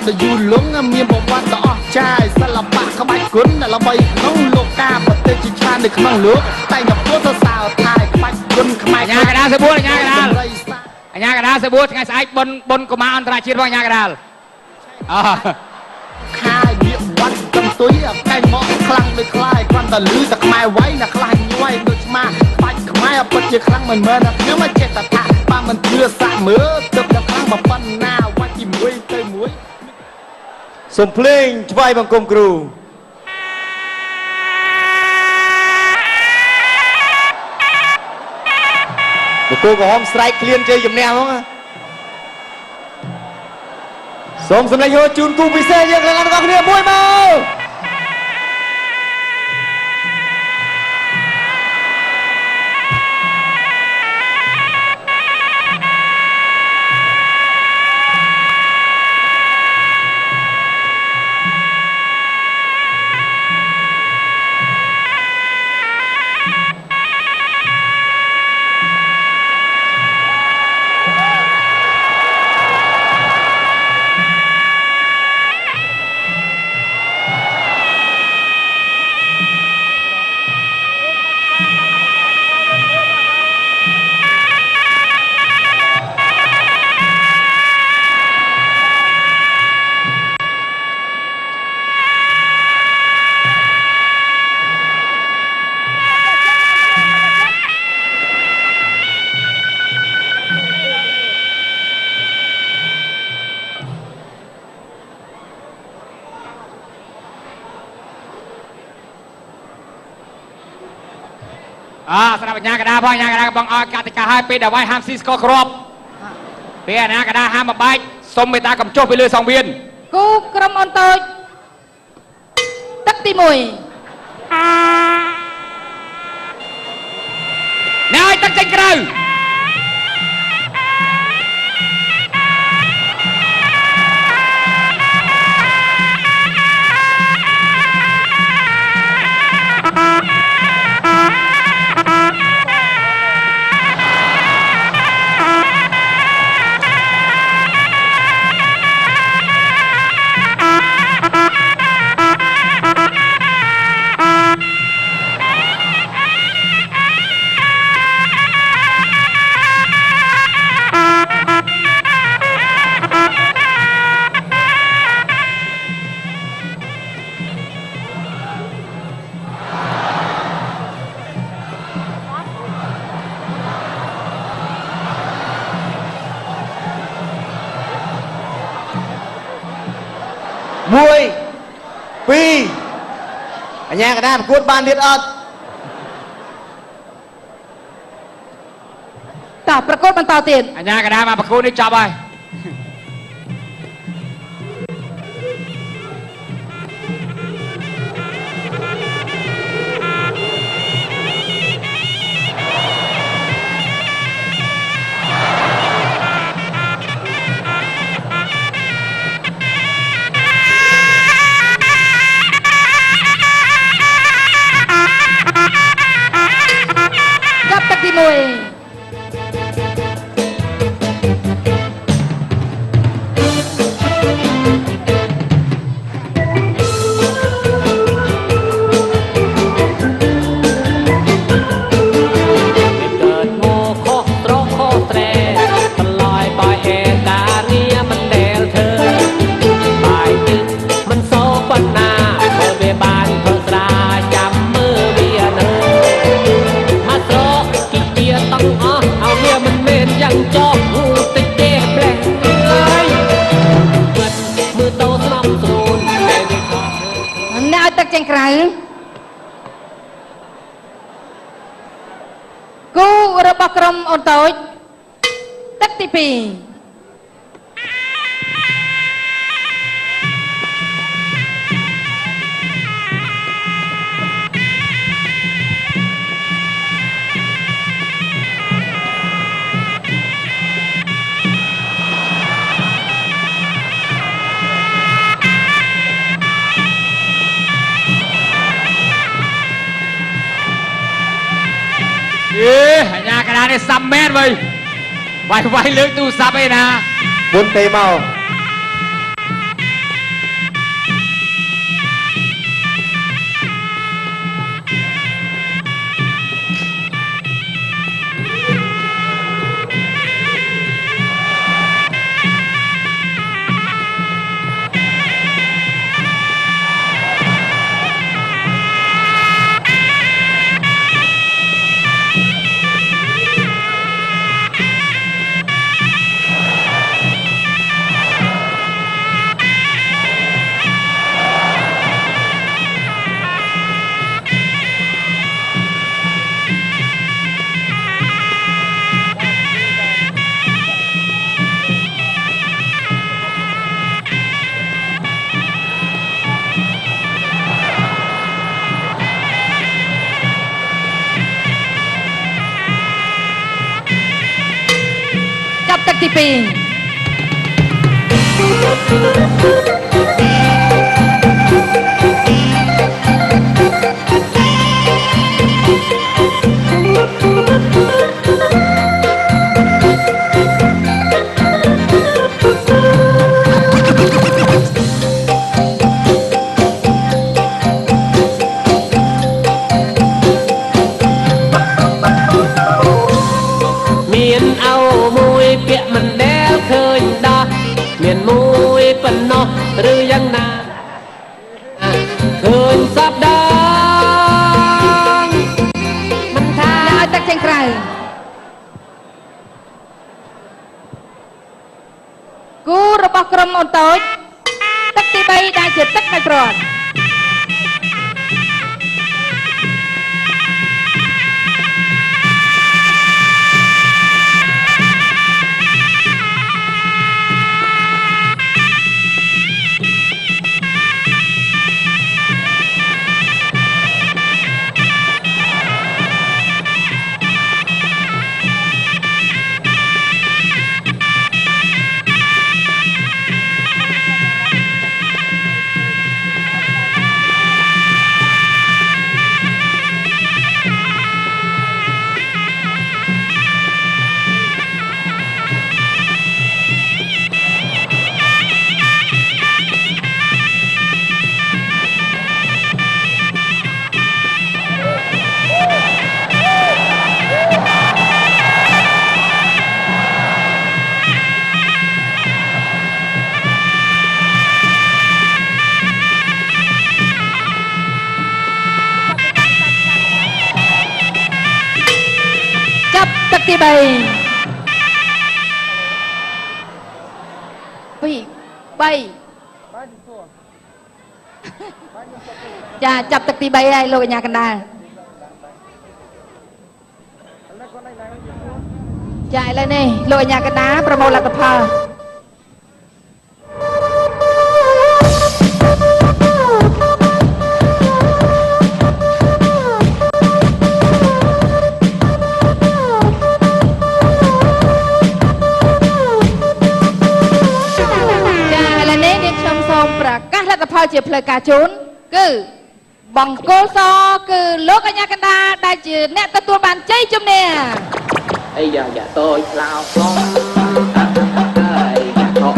จะอยู่ลงเมียบอกว่าต่อใจสลับปากเขาใบกุนแต่ละใบน้องโลกาปฏิจิชาในขนมลูกแต่กับตัวสาวไทยใบกุนขมายญากระดาษเสบู่ญากระดาษญากระดาษเสบู่ไงสายบนกุมารอันตรายชีวิตว่าญากระดาษข้าเยี่ยมวันกันตุ้ยไก่หม้อคลั่งเลยคลายควันตะลือแต่ขมายไว้นะคลายย้อยโดยมาไปขมายปัจจุบันครั้งเหมือนนะเนื้อมาเจตตาป้ามันเพื่อสะมือเติบครั้งแบบปั้นหน้าว่าจิ้มมวยเตยมวยสมเพลงถวายบังคมครูบุกโกกับหอมสไตร์เคลียนเจอหยุ่มแนวมั้งสมสำเร็จโยจูนกูพิเศษยังกำลังกองเนี่ยมวยเมาสำหรับญากระดาษพ่อญากระดาษบังออกกติกาให้ปีเดาไว้ห้ามซีสก็ครบเปียนะกระดาษห้ามมาใบสมเมตากำโจไปเลย2 เวียนกูกรมอันโตตักตีมวยนายตั้งใจกระมวยปีอันนี้ก็ได้ประกวดบานเด็ดอดต่อประกวดมันต่อเตียนอันนี้กระดาษมาประกวดนี่จับไปมวยตักเจงไกรกูระบบกรมอันโตตักตีปีญากระดาษนี่ซ้ำแม่นไว้เลือกตู้ซับไอ้นะบนเตะเมา ទី2មានអោមួយពាក់មិនដែលឃើញដោះមានមួយប៉ុណ្ណោះឬយ៉ាងណាឃើញសពដងមិនថា ឲ្យទឹកចេញក្រៅគូរបស់ក្រុមអូនតូចទឹកទី3ដែលជាទឹកមិនប្រត់ចាប់ទឹកទី3 2 3ចាចាប់ទឹកទី3ហើយលោកកញ្ញាកណ្ដាលចាឥឡូវនេះលោកកញ្ញាកណ្ដាលប្រមូលលទ្ធផលប្រកាសលទ្ធផលជាផ្លូវការជូនគឺបង្គោលសគឺលោកកញ្ញាកណ្ដាលដែលជាអ្នកទទួលបានជ័យជំនះ អីយ៉ាតូចឡោខ្លំ